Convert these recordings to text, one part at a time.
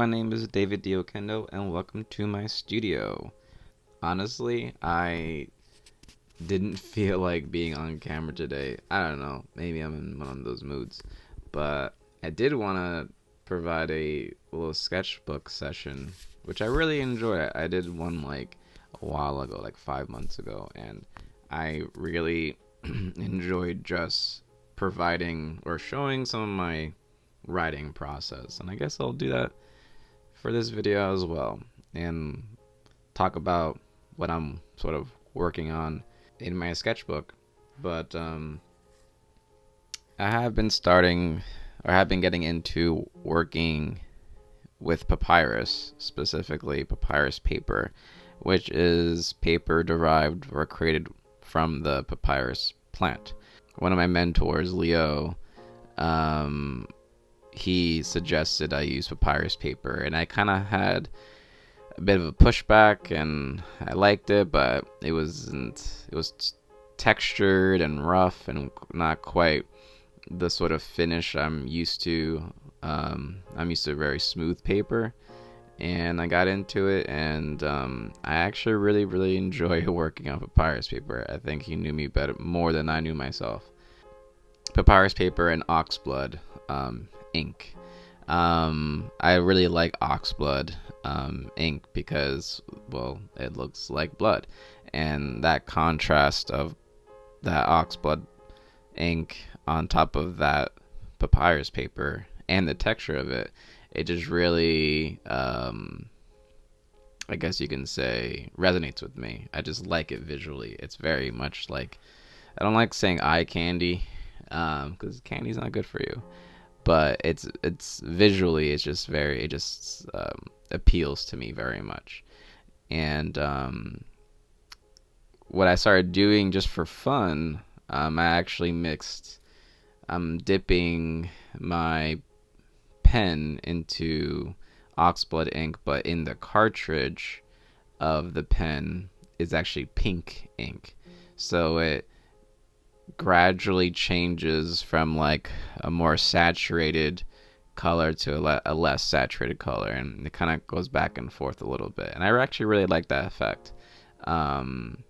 name is DavidDOquendo, and welcome to my studio. Honestly, I didn't feel like being on camera today. I don't know, maybe I'm in one of those moods, but I did want to provide a little sketchbook session, which I really enjoy. I did one like a while ago, like 5 months ago, and I really enjoyed just providing or showing some of my writing process, and I guess I'll do that for this video as well and talk about what I'm sort of working on in my sketchbook. But I have been getting into working with papyrus, specifically papyrus paper, which is paper derived or created from the papyrus plant. One of my mentors, Leo, he suggested I use papyrus paper, and I kind of had a bit of a pushback, and I liked it, but it was textured and rough and not quite the sort of finish I'm used to. I'm used to very smooth paper, and I got into it, and I actually really enjoy working on papyrus paper. I think he knew me more than I knew myself. Papyrus paper and Oxblood ink. I really like Oxblood ink because, well, it looks like blood, and that contrast of that Oxblood ink on top of that papyrus paper and the texture of it, it just really, I guess you can say, resonates with me. I just like it visually. It's very much like, I don't like saying eye candy, because candy's not good for you, but it's visually, it just appeals to me very much. And what I started doing just for fun, I actually I'm dipping my pen into Oxblood ink, but in the cartridge of the pen is actually pink ink. So it gradually changes from like a more saturated color to a less saturated color, and it kind of goes back and forth a little bit, and I actually really like that effect. And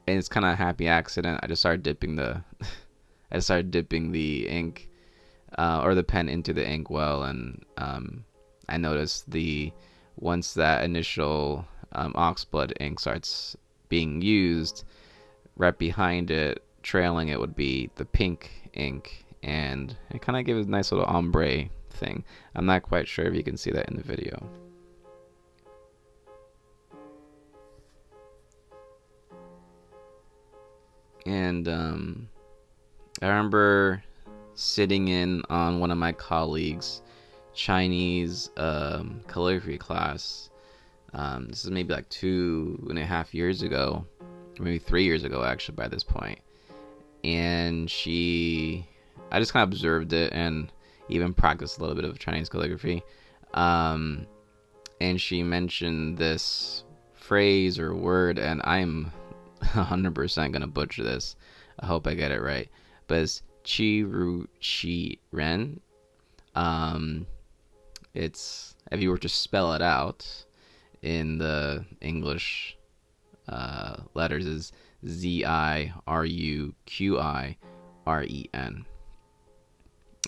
it's kind of a happy accident. I just started dipping the ink or the pen into the ink well, and I noticed once that initial Oxblood ink starts being used, right behind it, trailing it, would be the pink ink, and it kind of gives a nice little ombre thing. I'm not quite sure if you can see that in the video. And I remember sitting in on one of my colleagues' Chinese calligraphy class. This is maybe like 2.5 years ago, maybe 3 years ago actually by this point. And I just kind of observed it and even practiced a little bit of Chinese calligraphy. And she mentioned this phrase or word, and I'm 100% gonna butcher this. I hope I get it right. But it's Chi Ru Chi Ren. It's, if you were to spell it out in the English letters, is Ziruqiren,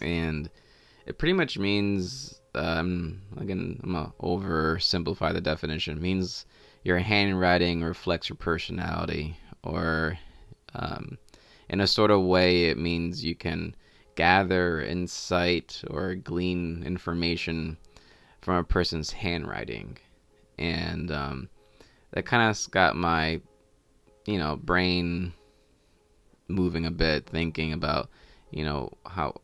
and it pretty much means, again, I'm gonna oversimplify the definition. It means your handwriting reflects your personality, or in a sort of way, it means you can gather insight or glean information from a person's handwriting, and that kind of got my brain moving a bit, thinking about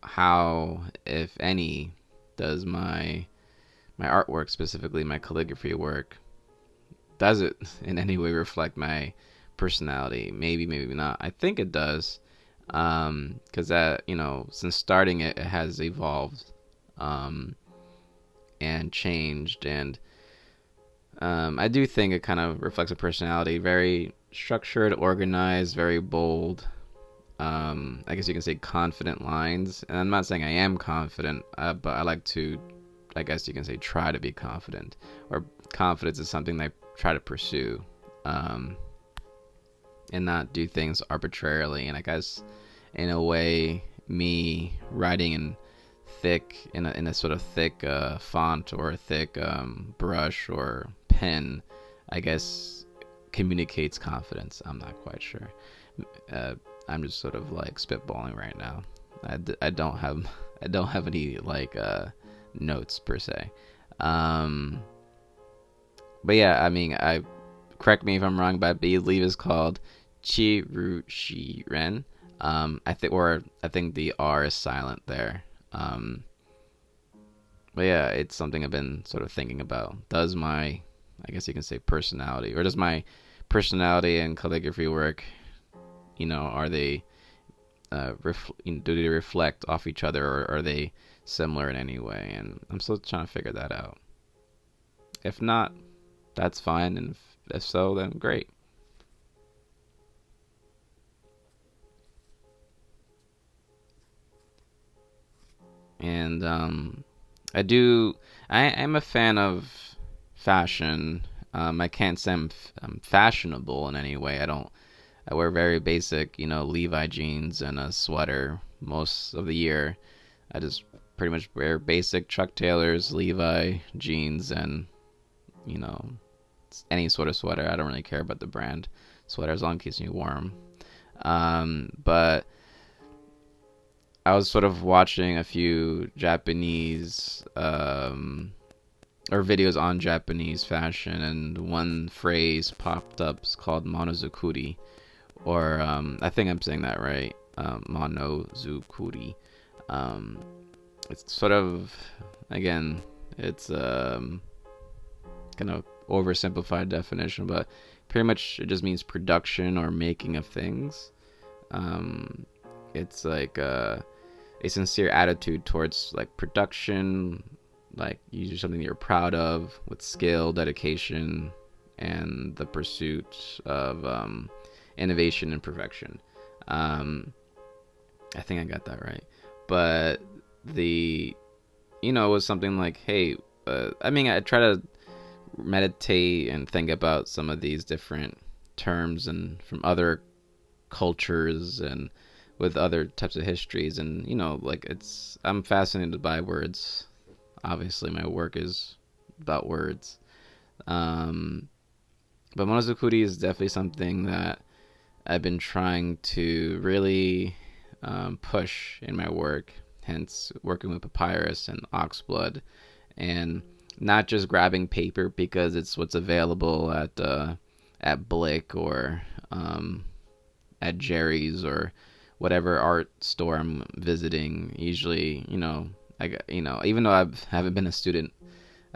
how if any does my artwork, specifically my calligraphy work, does it in any way reflect my personality? Maybe not. I think it does, because that, since starting it has evolved and changed, and I do think it kind of reflects a personality. Very structured, organized, very bold. I guess you can say confident lines. And I'm not saying I am confident, but I like to I guess you can say, try to be confident, or confidence is something that I try to pursue, and not do things arbitrarily. And I guess in a way, me writing in a sort of thick font, or a thick brush or pen, I guess communicates confidence. I'm not quite sure. I'm just sort of like spitballing right now. I don't have any like notes per se. But yeah, I mean, correct me if I'm wrong, but I believe it's called Chiru-shi-ren. I think the R is silent there. But yeah, it's something I've been sort of thinking about. Does my, I guess you can say, personality, or does my personality and calligraphy work, are they, do they reflect off each other, or are they similar in any way? And I'm still trying to figure that out. If not, that's fine, and if so, then great. And I'm a fan of fashion. I can't say I'm fashionable in any way. I wear very basic, Levi jeans and a sweater most of the year. I just pretty much wear basic Chuck Taylors, Levi jeans, and, any sort of sweater. I don't really care about the brand sweater, as long as it keeps me warm. But I was sort of watching a few Japanese or videos on Japanese fashion, and one phrase popped up. It's called monozukuri, or I think I'm saying that right. Monozukuri. It's sort of, again, it's kind of oversimplified definition, but pretty much it just means production or making of things. It's like a sincere attitude towards like production, like usually something you're proud of, with skill, dedication, and the pursuit of innovation and perfection. I think I got that right. But it was something like, hey, I mean, I try to meditate and think about some of these different terms and from other cultures and with other types of histories, and like I'm fascinated by words. Obviously my work is about words, but monozukuri is definitely something that I've been trying to really push in my work, hence working with Papyrus and Oxblood, and not just grabbing paper because it's what's available at Blick or at Jerry's or whatever art store I'm visiting. Usually, even though I haven't been a student,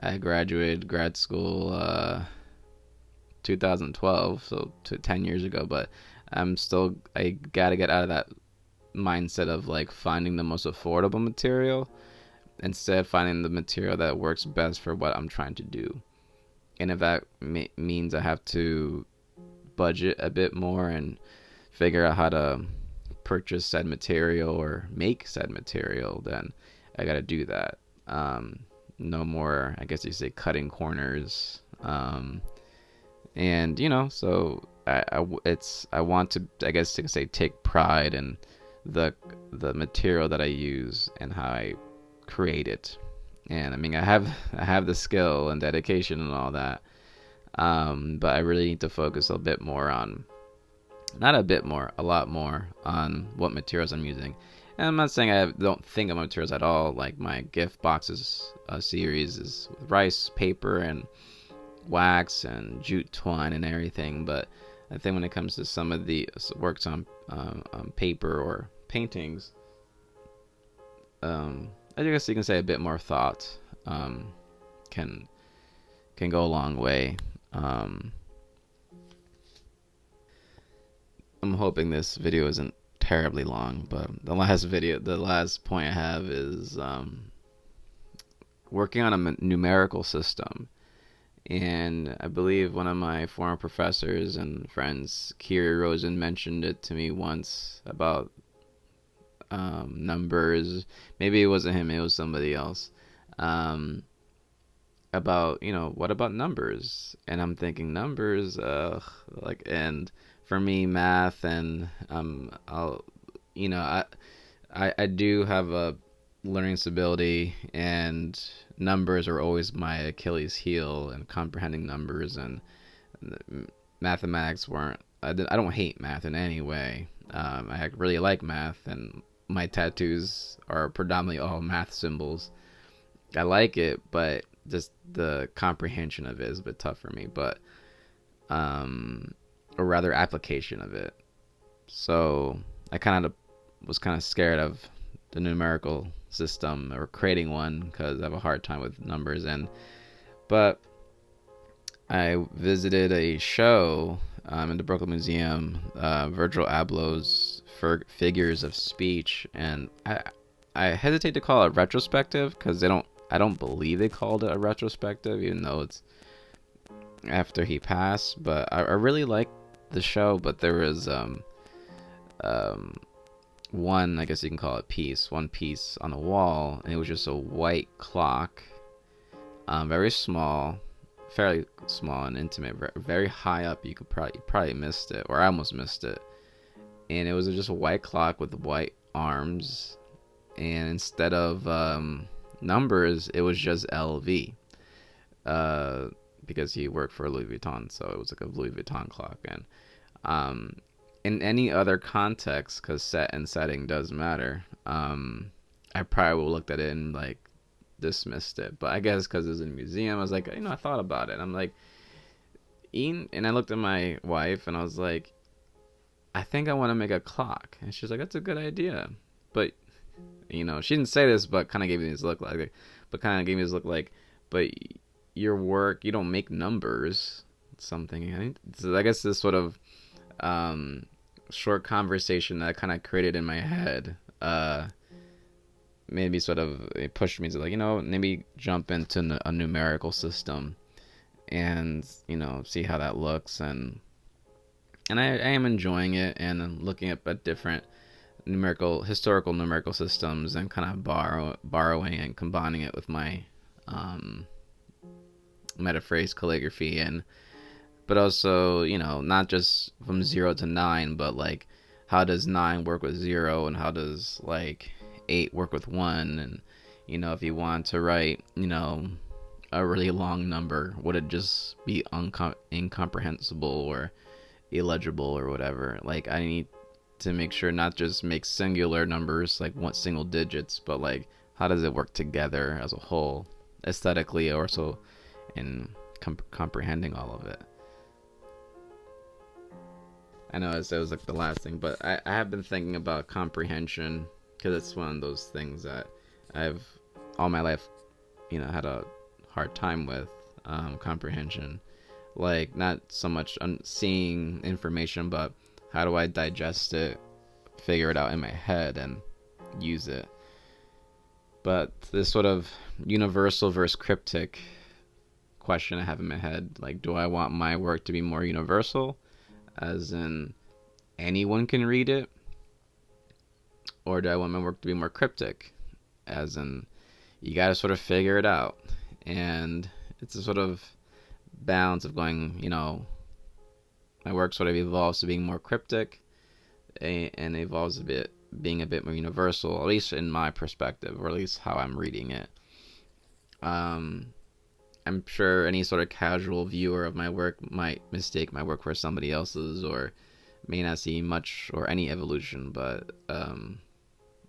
I graduated grad school 2012, so 10 years ago, but I gotta get out of that mindset of like finding the most affordable material, instead finding the material that works best for what I'm trying to do. And if that means I have to budget a bit more and figure out how to purchase said material or make said material, then I gotta do that. No more, I guess you say, cutting corners. And so I want to, I guess you could say, take pride in the material that I use and how I create it. And I mean, I have the skill and dedication and all that, but I really need to focus a bit more on, not a bit more, a lot more on what materials I'm using. And I'm not saying I don't think of materials at all. Like my gift boxes series is with rice paper and wax and jute twine and everything. But I think when it comes to some of the works on paper or paintings, I guess you can say a bit more thought can go a long way. I'm hoping this video isn't terribly long, but the last point I have is working on a numerical system. And I believe one of my former professors and friends, Kiri Rosen, mentioned it to me once about numbers. Maybe it wasn't him, it was somebody else. about, what about numbers? And I'm thinking numbers, and for me, math and I'll, you know, I do have a learning disability, and numbers are always my Achilles heel, and comprehending numbers and mathematics weren't. I don't hate math in any way. I really like math, and my tattoos are predominantly all math symbols. I like it, but just the comprehension of it is a bit tough for me. But, or rather, application of it. So I was kind of scared of the numerical system or creating one because I have a hard time with numbers. But I visited a show in the Brooklyn Museum, Virgil Abloh's Figures of Speech, and I hesitate to call it retrospective because I don't believe they called it a retrospective, even though it's after he passed. But I really liked the show, but there was one, I guess you can call it one piece on the wall, and it was just a white clock, very small, fairly small and intimate, very high up. You probably missed it, or I almost missed it. And it was just a white clock with white arms, and instead of numbers, it was just LV, because he worked for Louis Vuitton, so it was like a Louis Vuitton clock. And in any other context, because set and setting does matter, I probably would have looked at it and like dismissed it. But I guess because it was in a museum, I was like, I thought about it. I'm like, Ian, and I looked at my wife and I was like, I think I want to make a clock. And she's like, that's a good idea. But, she didn't say this, but kind of gave me this look like, but your work, you don't make numbers, something. So I guess this sort of short conversation that I kind of created in my head maybe sort of it pushed me to like, maybe jump into a numerical system and, see how that looks. And I am enjoying it, and I'm looking at different historical numerical systems, and kind of borrowing and combining it with my metaphrase calligraphy, but also, not just from 0 to 9, but like how does 9 work with 0, and how does like 8 work with 1, and if you want to write a really long number, would it just be incomprehensible or illegible or whatever? Like, I need to make sure not just make singular numbers, like one single digits, but like how does it work together as a whole, aesthetically, or so in comprehending all of it. I know it was like the last thing, but I have been thinking about comprehension, because it's one of those things that I've all my life had a hard time with, comprehension. Like, not so much seeing information, but how do I digest it, figure it out in my head, and use it. But this sort of universal versus cryptic question I have in my head, like, do I want my work to be more universal, as in anyone can read it, or do I want my work to be more cryptic, as in you gotta sort of figure it out? And it's a sort of balance of going, my work sort of evolves to being more cryptic, and evolves a bit being a bit more universal, at least in my perspective, or at least how I'm reading it. I'm sure any sort of casual viewer of my work might mistake my work for somebody else's, or may not see much or any evolution. But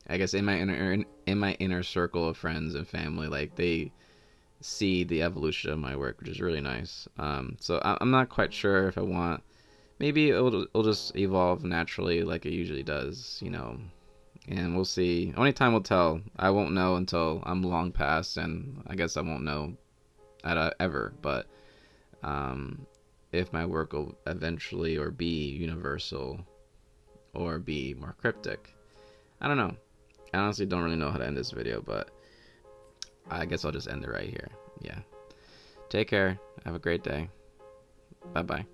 I guess in my inner circle of friends and family, like, they see the evolution of my work, which is really nice. So I'm not quite sure if I want. Maybe it'll just evolve naturally, like it usually does, and we'll see. Only time will tell. I won't know until I'm long past, and I guess I won't know ever. But if my work will eventually or be universal or be more cryptic, I don't know. I honestly don't really know how to end this video, but I guess I'll just end it right here. Yeah. Take care. Have a great day. Bye-bye.